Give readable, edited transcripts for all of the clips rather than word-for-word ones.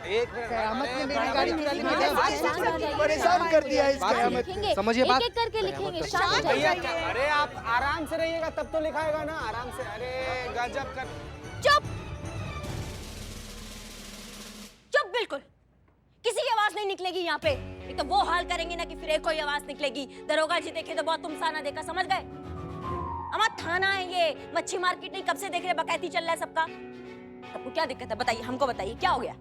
एक मिनट, कयामत ने मेरी गाड़ी चुरा ली, शांत परेशान कर दिया है इस कयामत ने। समझिए बात, एक एक करके लिखेंगे। शांत हो भैया, जाइए। अरे आप आराम से रहिएगा तब तो लिखाएगा ना, आराम से। अरे गजब कर। चुप चुप, बिल्कुल किसी की आवाज नहीं निकलेगी यहाँ पे। एक तो वो हाल करेंगे ना कि फिर एक कोई आवाज निकलेगी। दरोगा जी देखे तो बहुत तुमसाना देखा, समझ गए? हमारा थाना है ये, मच्छी मार्केट नहीं। कब से देख रहे बकैती चल रहा है सबका। आपको क्या दिक्कत है बताइए, हमको बताइए क्या हो गया।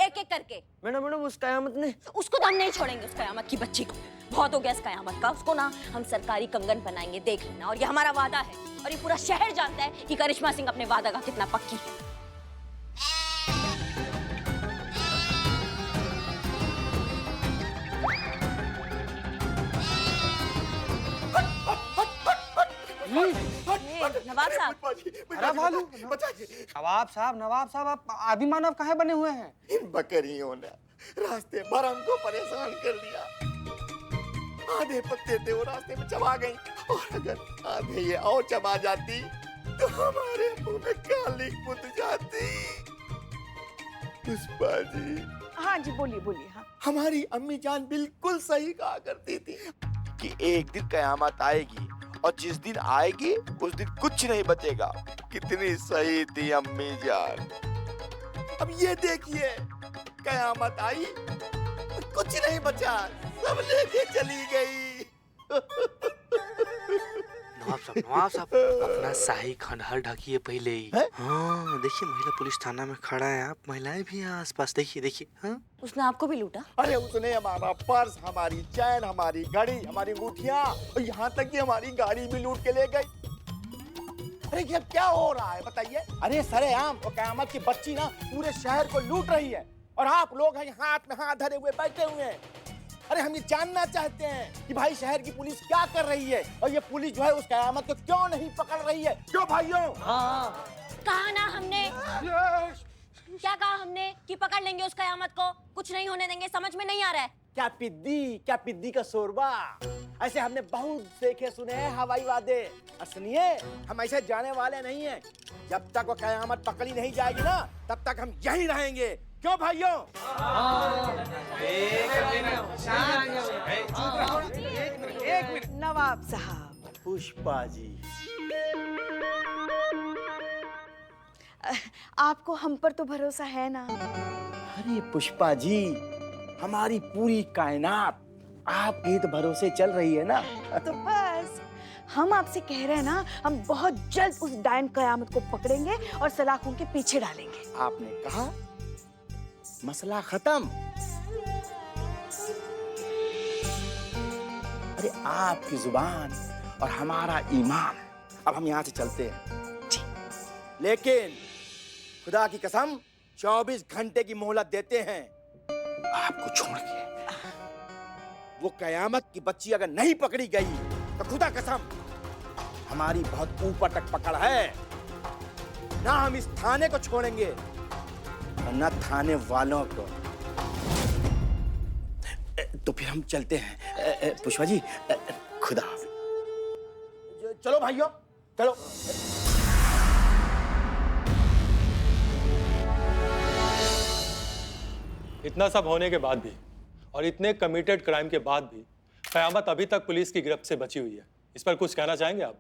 एक एक करके। मैडम उस कयामत ने, उसको तो हम नहीं छोड़ेंगे, उस कयामत की बच्ची को। बहुत हो गया इस कयामत का। उसको ना हम सरकारी कंगन बनाएंगे, देख लेना। और ये हमारा वादा है, और ये पूरा शहर जानता है कि करिश्मा सिंह अपने वादा का कितना पक्की है। नवाब साहब, अरे भालू, नवाब साहब आप आदि मानव काहे बने हुए हैं? इन बकरियों ने रास्ते भर हमको परेशान कर दिया। आधे पत्ते थे वो रास्ते में चबा गई, और अगर आधे ये और चबा जाती तो हमारे मुंह में काली कुद जाती। पुष्पा जी। हाँ जी, बोलिए बोलिए। हाँ, हमारी अम्मी जान बिल्कुल सही कहा करती थी कि एक दिन कयामत आएगी, और जिस दिन आएगी उस दिन कुछ नहीं बचेगा। कितनी सही थी अम्मी जान। अब ये देखिए, कयामत आई, कुछ नहीं बचा, सब लेके चली गई। नवाब साहब अपना शाही खंडहर ढकिए पहले ही। हाँ देखिए, महिला पुलिस थाना में खड़ा है, आप महिलाएं भी हैं आसपास। देखिए देखिए। हाँ, उसने आपको भी लूटा? अरे उसने हमारा पर्स, हमारी चैन, हमारी घड़ी, हमारी अंगूठियां, और यहाँ तक कि हमारी गाड़ी भी लूट के ले गई। अरे ये क्या हो रहा है बताइए? अरे सरेआम वो कयामत की बच्ची ना पूरे शहर को लूट रही है, और आप लोग हैं हाथ में हाथ धरे हुए बैठे हुए हैं। अरे हम ये जानना चाहते हैं कि भाई शहर की पुलिस क्या कर रही है, और ये पुलिस जो है उस कयामत को क्यों नहीं पकड़ रही है? क्यों भाइयों? कहा ना हमने, क्या कहा हमने कि पकड़ लेंगे उस कयामत को, कुछ नहीं होने देंगे। समझ में नहीं आ रहा है? क्या पिद्दी का शोरबा। ऐसे हमने बहुत देखे सुने हैं हवाई वादे। और सुनिए, हम ऐसे जाने वाले नहीं हैं। जब तक वो कयामत पकड़ी नहीं जाएगी ना, तब तक हम यहीं रहेंगे। क्यों भाइयों? एक मिनट। नवाब साहब। पुष्पा जी, आपको हम पर तो भरोसा है ना? अरे पुष्पा जी, हमारी पूरी कायनात आपके तो भरोसे चल रही है ना। तो बस हम आपसे कह रहे हैं ना, हम बहुत जल्द उस डायन कयामत को पकड़ेंगे और सलाखों के पीछे डालेंगे। आपने कहा मसला खत्म। अरे आपकी जुबान और हमारा ईमान। अब हम यहाँ से चलते हैं, लेकिन खुदा की कसम 24 घंटे की मोहलत देते हैं आपको छोड़ के। वो कयामत की बच्ची अगर नहीं पकड़ी गई तो खुदा कसम हमारी बहुत ऊपर तक पकड़ है। ना हम इस थाने को छोड़ेंगे और न थाने वालों को। तो फिर हम चलते हैं। पुष्पा जी, खुदा। चलो भाइयों, चलो। इतना सब होने के बाद भी और इतने कमिटेड क्राइम के बाद भी कयामत अभी तक पुलिस की गिरफ्त से बची हुई है। इस पर कुछ कहना चाहेंगे आप?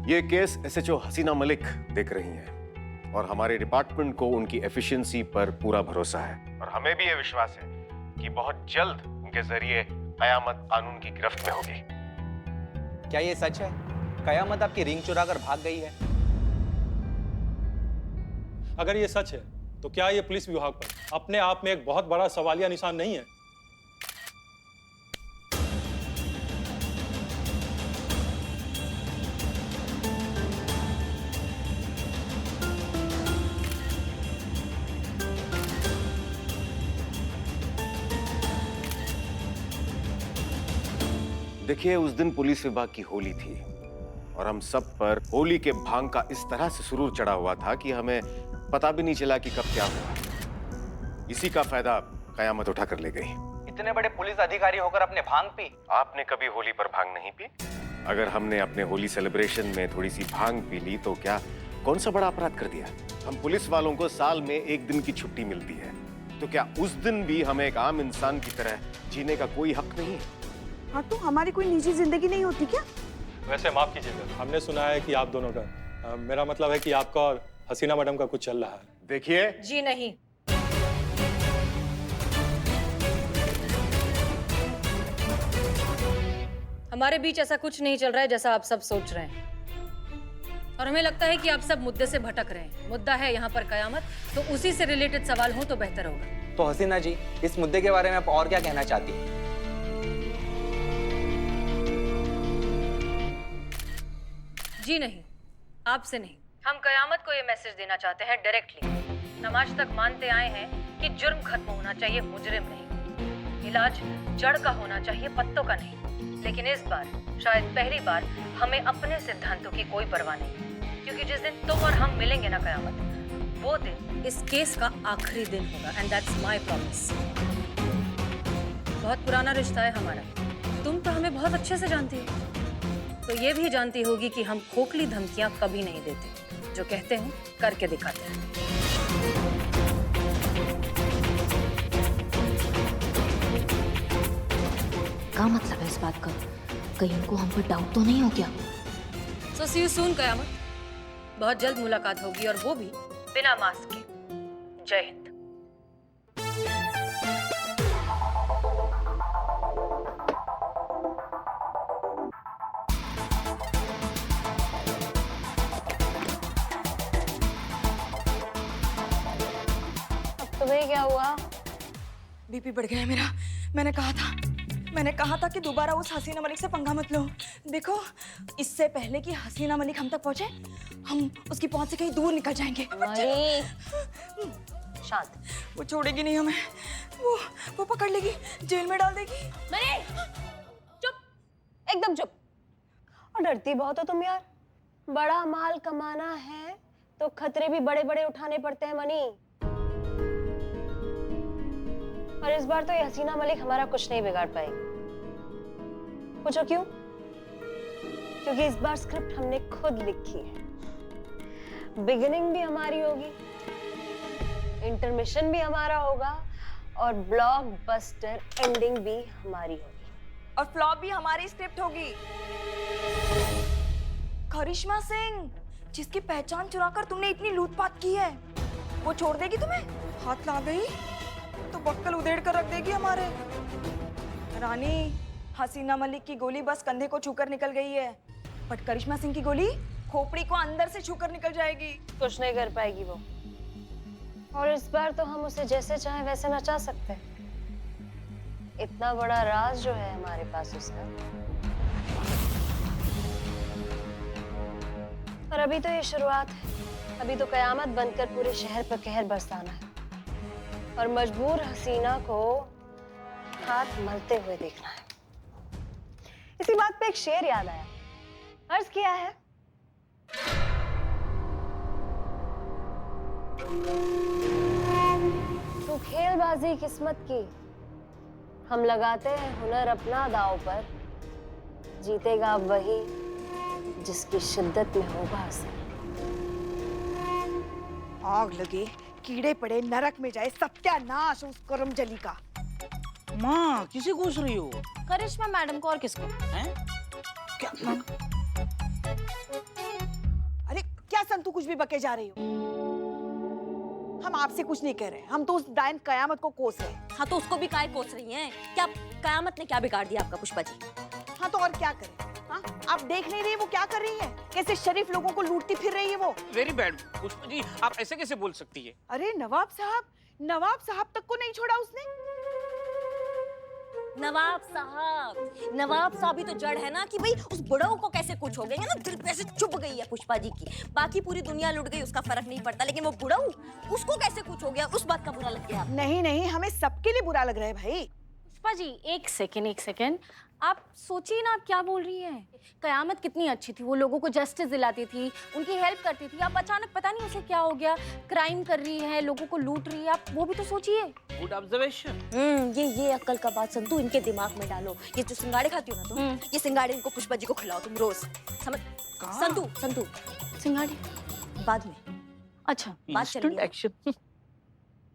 ये केस एसएचओ हसीना मलिक देख रही हैं, और हमारे डिपार्टमेंट को उनकी एफिशिएंसी पर पूरा भरोसा है, और हमें भी ये विश्वास है कि बहुत जल्द उनके जरिए कयामत कानून की गिरफ्त में होगी। क्या ये सच है? कयामत आपकी रिंग चुरा कर भाग गई है? अगर ये सच है तो क्या ये पुलिस विभाग पर अपने आप में एक बहुत बड़ा सवालिया निशान नहीं है? देखिए, उस दिन पुलिस विभाग की होली थी, और हम सब पर होली के भांग का इस तरह से सुरूर चढ़ा हुआ था कि हमें पता भी नहीं चला कि कब क्या हुआ। इसी का फायदा कयामत उठा कर ले गई। इतने बड़े पुलिस अधिकारी होकर अपने भांग पी? आपने कभी होली पर भांग नहीं पी? अगर हमने अपने होली सेलिब्रेशन में थोड़ी सी भांग पी ली तो क्या कौन सा बड़ा अपराध कर दिया? हम पुलिस वालों को साल में 1 दिन की छुट्टी मिलती है, तो क्या उस दिन भी हमें एक आम इंसान की तरह जीने का कोई हक नहीं है? हाँ तो हमारी कोई निजी जिंदगी नहीं होती क्या? वैसे माफ कीजिएगा, हमने सुना है कि आप दोनों का मेरा मतलब है कि आपका और हसीना मैडम का कुछ चल रहा है। देखिए, जी नहीं, हमारे बीच ऐसा कुछ नहीं चल रहा है जैसा आप सब सोच रहे हैं। और हमें लगता है कि आप सब मुद्दे से भटक रहे हैं। मुद्दा है यहाँ पर कयामत, तो उसी से रिलेटेड सवाल हो तो बेहतर होगा। तो हसीना जी, इस मुद्दे के बारे में आप और क्या कहना चाहती हैं? जी नहीं, आपसे नहीं। हम कयामत को ये मैसेज देना चाहते हैं डायरेक्टली। हम आज तक मानते आए हैं कि जुर्म खत्म होना चाहिए, मुजरिम नहीं। इलाज जड़ का होना चाहिए, पत्तों का नहीं। लेकिन इस बार, शायद पहली बार, हमें अपने सिद्धांतों की कोई परवाह नहीं, क्योंकि जिस दिन तुम और हम मिलेंगे ना कयामत, वो दिन इस केस का आखिरी दिन होगा। And that's my promise. बहुत पुराना रिश्ता है हमारा। तुम तो हमें बहुत अच्छे से जानती हो, तो ये भी जानती होगी कि हम खोखली धमकियां कभी नहीं देते। जो कहते हैं करके दिखाते हैं। क्या मतलब है इस बात का? कहीं उनको हम पर डाउट तो नहीं हो गया? सो सी यू सून कयामत। बहुत जल्द मुलाकात होगी, और वो भी बिना मास्क के। जय हिंद। तुम्हें क्या हुआ? बीपी बढ़ गया है मेरा। मैंने कहा था कि दोबारा उस हसीना मलिक से पंगा मत लो। देखो, इससे पहले कि हसीना मलिक हम तक पहुंचे, हम उसकी पहुंच से कहीं दूर निकल जाएंगे। शांत। वो छोड़ेगी नहीं हमें। वो पकड़ लेगी, जेल में डाल देगी। मनी, चुप, एकदम चुप। और डरती बहुत हो तुम यार। बड़ा माल कमाना है तो खतरे भी बड़े बड़े उठाने पड़ते हैं मनी। और इस बार तो ये हसीना मलिक हमारा कुछ नहीं बिगाड़ पाएगी। पूछो क्यों? क्योंकि इस बार स्क्रिप्ट हमने खुद लिखी है। बिगिनिंग भी हमारी होगी, इंटरमिशन भी हमारा होगा, और ब्लॉकबस्टर एंडिंग भी हमारी होगी। और फ्लॉप भी हमारी स्क्रिप्ट होगी। करिश्मा सिंह, जिसकी पहचान चुराकर तुमने इतनी लूटपाट की है, वो छोड़ देगी तुम्हें? हाथ ला गई तो बक्कल उधेड़ कर रख देगी हमारे। रानी, हसीना मलिक की गोली बस कंधे को छूकर निकल गई है, बट करिश्मा सिंह की गोली खोपड़ी को अंदर से छूकर निकल जाएगी। कुछ नहीं कर पाएगी वो। और इस बार तो हम उसे जैसे चाहे वैसे नचा सकते हैं। इतना बड़ा राज जो है हमारे पास उसका। और अभी तो ये शुरुआत है। अभी तो कयामत बनकर पूरे शहर पर कहर बरसाना है, और मजबूर हसीना को हाथ मलते हुए देखना है। इसी बात पे एक शेर याद आया। अर्ज किया है, तू खेलबाजी किस्मत की, हम लगाते हैं हुनर अपना दांव पर, जीतेगा वही जिसकी शिद्दत में होगा असर। आग लगे, कीड़े पड़े, नरक में जाए, सत्यानाश उस करमजली का। माँ, किसे घूस रही हो? करिश्मा मैडम को, और किसको? हैं? क्या? अरे क्या संतू कुछ भी बके जा रही हो? हम आपसे कुछ नहीं कह रहे, हम तो उस डायन कयामत को कोस रहे हैं। हाँ तो उसको भी काय कोस रही हैं? क्या कयामत ने क्या बिगाड़ दिया आपका पुष्पा जी? हाँ तो और क्या करें? हाँ, आप देख नहीं रही वो क्या कर रही है? कैसे शरीफ लोगों को लूटती फिर रही है वो। वेरी बैड पुष्पा जी, आप ऐसे कैसे बोल सकती है? अरे नवाब साहब तक को नहीं छोड़ा उसने। नवाब साहब ही तो जड़ है ना, कि भाई उस बुढ़ऊ को कैसे कुछ हो गया ना, दिल पे ऐसे चुभ गई है पुष्पा जी की। बाकी पूरी दुनिया लुट गई, उसका फर्क नहीं पड़ता, लेकिन वो बुढ़ऊ, उसको कैसे कुछ हो गया, उस बात का बुरा लग गया। नहीं, हमें सबके लिए बुरा लग रहा है भाई। पुष्पा जी, एक सेकेंड, आप सोचिए ना, आप क्या बोल रही हैं? कयामत कितनी अच्छी थी, वो लोगों को जस्टिस दिलाती थी, उनकी हेल्प करती थी। आप अचानक पता नहीं उसे क्या हो गया, क्राइम कर रही है, लोगों को लूट रही है। आप वो भी तो सोचिए। Good observation. ये अक्ल का बात संतू इनके दिमाग में डालो। ये जो सिंगाड़े खाती हो ना तुम, ये सिंगाड़े इनको पुष्पा जी को खिलाओ तुम रोज। समझ? संतू सिंगाड़ी बाद में। अच्छा, बात चल रही इंस्टेंट है। एक्शन।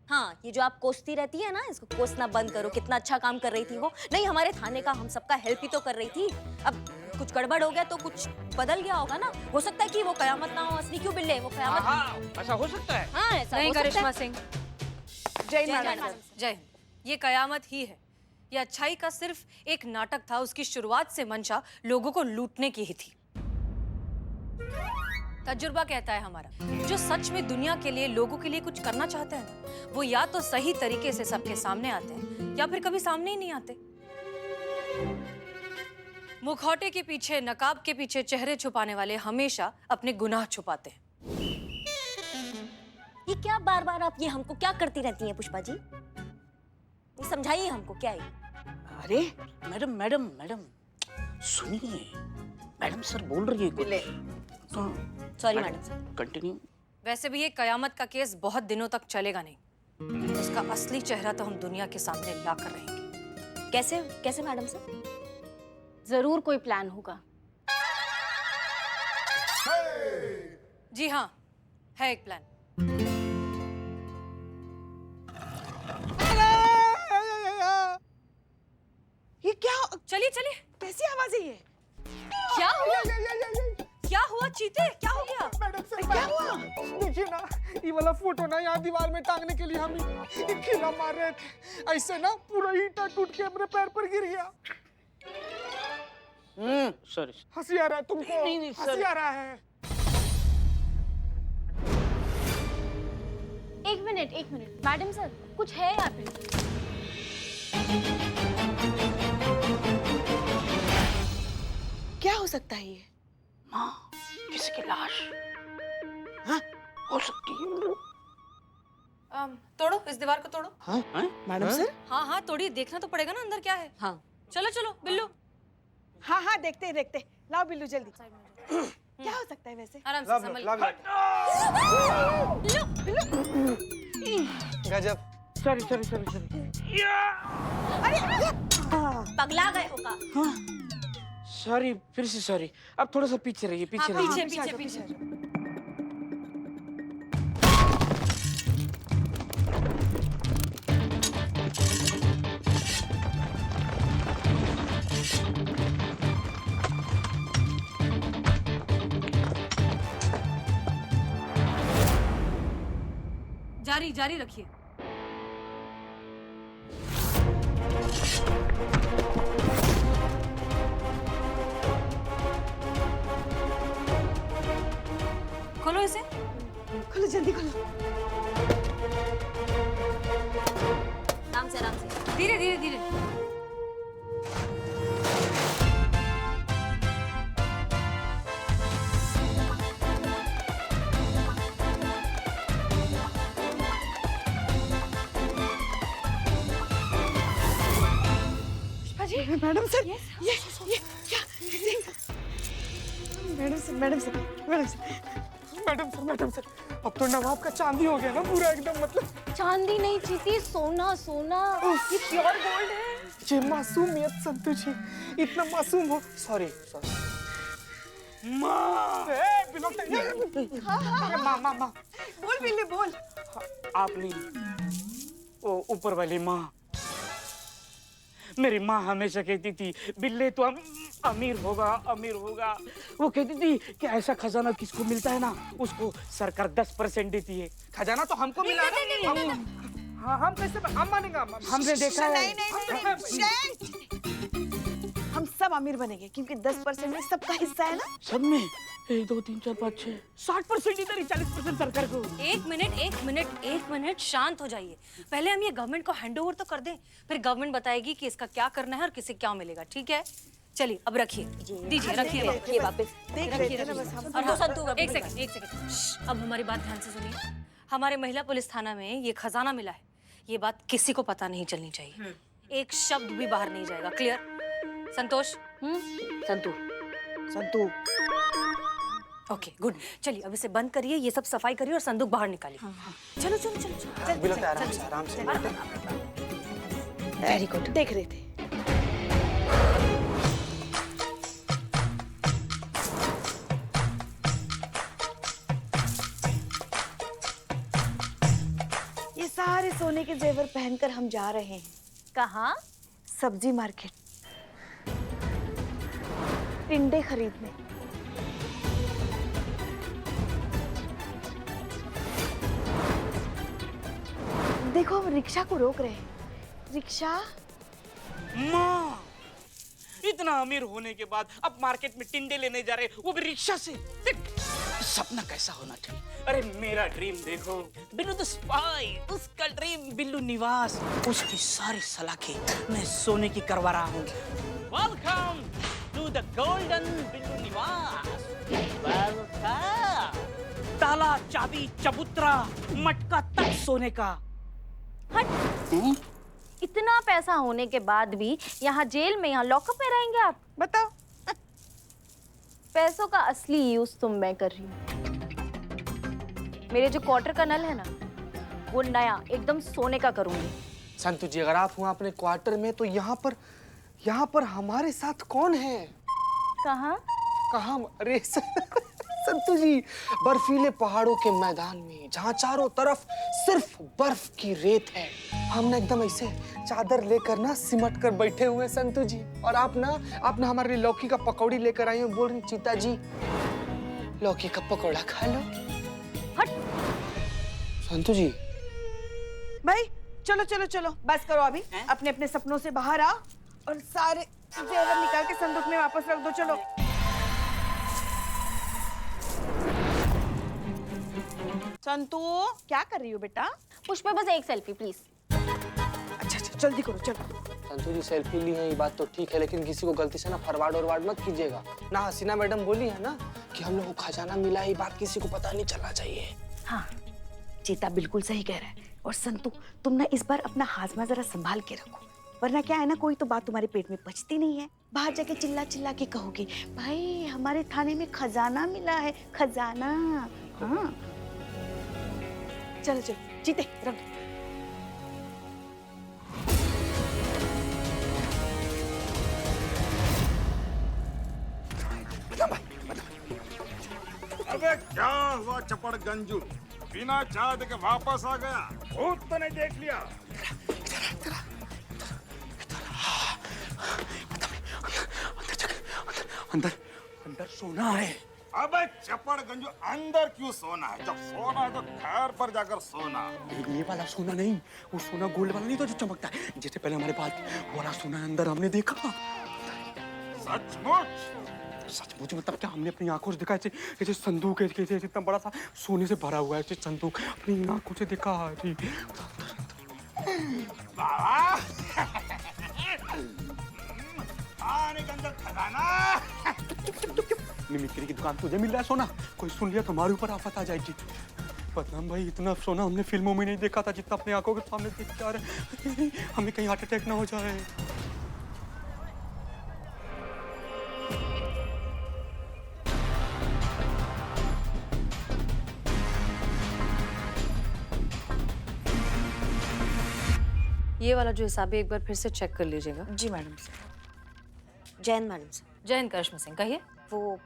हाँ, ये जो आप कोसती रहती है ना, इसको कोसना बंद करो। कितना अच्छा काम कर रही थी वो। नहीं, हमारे थाने का हम सबका हेल्प ही तो कर रही थी। अब कुछ गड़बड़ हो गया तो कुछ बदल गया होगा ना। हो सकता है कि वो कयामत ना हो, असली क्यों बिल्ले, वो कयामत। हाँ, ऐसा हो सकता है। हाँ, ऐसा नहीं हो सकता करिश्मा है। सिंह, जय जय मैडम मैडम। जय हिंद। ये कयामत ही है। ये अच्छाई का सिर्फ एक नाटक था। उसकी शुरुआत से मंशा लोगों को लूटने की ही थी। तजुर्बा कहता है हमारा, जो सच में दुनिया के लिए, लोगों के लिए कुछ करना चाहते हैं ना, वो या तो सही तरीके से सबके सामने आते हैं या फिर कभी सामने ही नहीं आते। मुखौटे के पीछे, नकाब के पीछे चेहरे छुपाने वाले हमेशा अपने गुनाह छुपाते हैं। ये क्या बार बार आप ये हमको क्या करती रहती हैं पुष्पा जी? ये समझाइए हमको क्या है। अरे मैडम मैडम मैडम सुनिए, मैडम सर बोल रही है कुछ। Sorry madam sir. कंटिन्यू। वैसे भी ये कयामत का केस बहुत दिनों तक चलेगा नहीं। उसका असली चेहरा तो हम दुनिया के सामने ला कर रहेंगे। कैसे कैसे मैडम सर? जरूर कोई प्लान होगा। जी हाँ, है एक प्लान। ये क्या चलिए चलिए। कैसी आवाज है ये? क्या हुआ? क्या हुआ चीते? क्या हो गया? क्या हुआ? देखिए ना, ये वाला फोटो ना यहाँ दीवार में टांगने के लिए हम ये खिला मार रहे थे। ऐसे ना पूरा ईंटा टूट के मेरे पैर पर गिर गया। सॉरी। हंसी आ रहा है तुमको? नहीं, हंसी सर। आ रहा है। एक मिनट मैडम सर, कुछ है यहाँ पे। क्या हो सकता है ये? माँ, किसी की लाश। हाँ, हो सकती है। तोड़ो, इस दीवार को तोड़ो। हाँ? Madam sir? हाँ हाँ, तोड़िए, देखना तो पड़ेगा ना अंदर क्या है। हाँ। चलो चलो बिल्लू, हाँ हाँ, देखते हैं देखते हैं। लाओ बिल्लू जल्दी। क्या हो सकता है वैसे? आराम से संभल। गजब। सॉरी। पगला गए होगा। सॉरी, फिर से सॉरी। अब थोड़ा सा पीछे रहिए, पीछे हाँ, रहिए। पीछे। जारी रखिए। खोलो इसे। खोलो जल्दी खोलो। आराम से। धीरे धीरे। मैडम सर, ये क्या? मैडम सर, अब तो नवाब का चांदी हो गया ना पूरा एकदम, मतलब चांदी नहीं चीती, सोना। ये प्योर गोल्ड है। ये मासूमियत संतु जी, इतना मासूम हो। सॉरी। माँ, माँ। बोल बिल्लू बोल। आप नहीं, वो ऊपर वाली माँ। मेरी माँ हमेशा कहती थी, बिल्ले तो अमीर होगा। वो कहती थी कि ऐसा खजाना किसको मिलता है ना, उसको सरकार 10% देती है। खजाना तो हमको मिला ना। हाँ, हम कैसे हम मानेंगे? हमने देखा है। नहीं। हम सब अमीर बनेंगे क्योंकि 10% में सबका हिस्सा है ना। सब में 1 2 3 4 5 6 60% इधर, 40% सरकार को। एक मिनट शांत हो जाइए। पहले हम ये गवर्नमेंट को हैंडओवर तो कर दें, फिर गवर्नमेंट बताएगी कि इसका क्या करना है और किसे क्या मिलेगा। ठीक है, चलिए अब रखिए, दीजिए, रखिए वापस। देख रहे थे ना बस हम। और हाँ, एक सेकंड। अब हमारी बात ध्यान से सुनिए। हमारे महिला पुलिस थाना में ये खजाना मिला है, ये बात किसी को पता नहीं चलनी चाहिए। एक शब्द भी बाहर नहीं जाएगा। Clear? Santosh? Santu. Okay, good. चलिए अब इसे बंद करिए, ये सब सफाई करिए और संदूक बाहर निकालिए। चलो। बिल्कुल आराम से। Very good. देख रहे थे। ये सारे सोने के जेवर पहनकर हम जा रहे हैं। कहाँ? सब्जी मार्केट, टिंडे खरीदने। देखो हम रिक्शा को रोक रहे हैं। रिक्शा। माँ, इतना अमीर होने के बाद अब मार्केट में टिंडे लेने जा रहे, वो भी रिक्शा से। देख, सपना कैसा होना चाहिए। अरे मेरा ड्रीम देखो, बिल्लू द स्पाई, उसका ड्रीम बिल्लू निवास, उसकी सारी सलाखें मैं सोने की करवा रहा हूँ। Welcome to the golden Billu Niwas. Welcome. ताला, चाबी, चबूतरा, मटका तक सोने का। हट। इतना पैसा होने के बाद भी यहाँ जेल में, यहाँ लॉकअप में रहेंगे आप? बताओ। पैसों का असली यूज तो मैं कर रही हूँ। मेरे जो क्वार्टर का नल है ना, वो नया एकदम सोने का करूंगी। संतु जी, अगर आप हुआ अपने क्वार्टर में तो यहाँ पर हमारे साथ कौन है? कहाँ? कहाँ? अरे संतु जी, बर्फीले पहाड़ों के मैदान में जहाँ चारों तरफ सिर्फ बर्फ की रेत है, हम ना एकदम ऐसे चादर लेकर ना सिमट कर बैठे हुए हैं संतु जी। और आप ना हमारे लिए लौकी का पकौड़ी लेकर आई हो, बोल रही चीता जी लौकी का पकौड़ा खा लो। हट। संतु जी। भाई चलो चलो चलो, बस करो अभी। अपने अपने सपनों से बाहर आओ और सारे जेवर निकाल के संदूक में वापस रख दो। चलो। संतू, क्या कर रही हो बेटा? पुष्पा, बस एक सेल्फी प्लीज। अच्छा अच्छा, जल्दी करो चलो। संतु जी, सेल्फी ली है ये बात तो ठीक है, लेकिन किसी को गलती से ना फॉरवर्ड और मत कीजिएगा ना। हसीना मैडम बोली है ना कि हम लोग को खजाना मिला है, ये बात किसी को पता नहीं चलना चाहिए। हाँ, चीता बिल्कुल सही कह रहा है। और संतू, तुम ना इस बार अपना हाजमा जरा संभाल के रखो, वरना क्या है ना, कोई तो बात तुम्हारे पेट में पचती नहीं है। बाहर जाके चिल्ला चिल्ला के कहोगे, भाई हमारे थाने में खजाना मिला है, खजाना। हाँ चलो चलो, चीते रख। अबे क्या हुआ चपड़ गंजू, बिना चाय देके वापस आ गया? भूत तो नहीं देख लिया? अंदर सोना है। अबे चपड़ गंजू, अंदर क्यों सोना है? जब सोना है तो घर पर जाकर सोना। ये वाला सोना नहीं, वो सोना गोल्ड वाला नहीं तो जो चमकता है, जैसे पहले हमारे पास वो वाला सोना है, अंदर हमने देखा। सचमुच? सचमुच मतलब क्या? हमने अपनी आंखों से देखा, ऐसे संदूक है, ऐसे इतना बड़ा सा सोने से भरा हुआ है, ऐसे संदूक अपनी आंखों से देखा। आने के अंदर खजाना। मिमिक्री की दुकान तुझे मिल रहा है सोना, कोई सुन लिया तो हमारे ऊपर आफत आ जाएगी। बदनाम भाई, इतना सोना हमने फिल्मों में नहीं देखा था जितना अपनी आंखों के सामने देख जा रहे हैं। हमें कहीं हार्ट अटैक ना हो जाए। ये वाला जो हिसाब है एक बार फिर से चेक कर लीजिएगा। जी मैडम। जैन मैडम से। जैन करिश्मा सिंह, कहिए। वो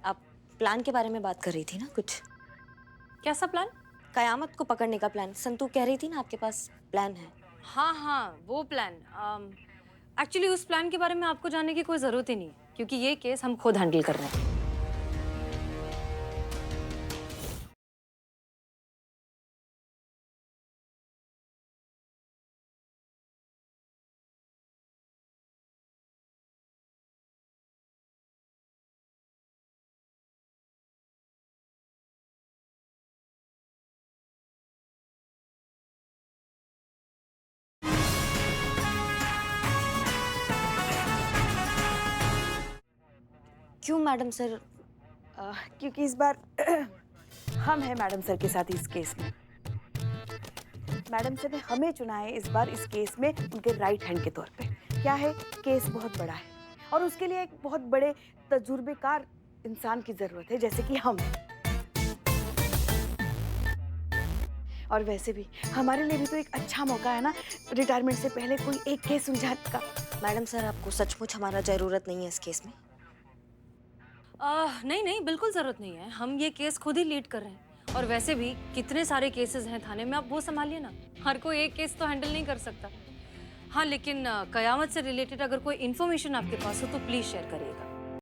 आप प्लान के बारे में बात कर रही थी ना कुछ? कैसा प्लान? कयामत को पकड़ने का प्लान। संतू कह रही थी ना आपके पास प्लान है। हाँ हाँ, वो प्लान। एक्चुअली उस प्लान के बारे में आपको जानने की कोई ज़रूरत ही नहीं है, क्योंकि ये केस हम खुद हैंडल कर रहे हैं। क्यों मैडम सर? क्योंकि इस बार हम हैं मैडम सर के साथ इस केस में। मैडम सर ने हमें चुना है इस बार इस केस में उनके राइट हैंड के तौर पे। क्या है, केस बहुत बड़ा है और उसके लिए एक बहुत बड़े तजुर्बेकार इंसान की जरूरत है, जैसे कि हम हैं। और वैसे भी हमारे लिए भी तो एक अच्छा मौका है ना, रिटायरमेंट से पहले कोई एक केस सुलझाने का। मैडम सर, आपको सचमुच हमारा जरूरत नहीं है इस केस में? नहीं नहीं, बिल्कुल ज़रूरत नहीं है। हम ये केस खुद ही लीड कर रहे हैं और वैसे भी कितने सारे केसेस हैं थाने में, आप वो संभालिए ना। हर कोई एक केस तो हैंडल नहीं कर सकता। हाँ, लेकिन कयामत से रिलेटेड अगर कोई इन्फॉर्मेशन आपके पास हो तो प्लीज शेयर करिएगा।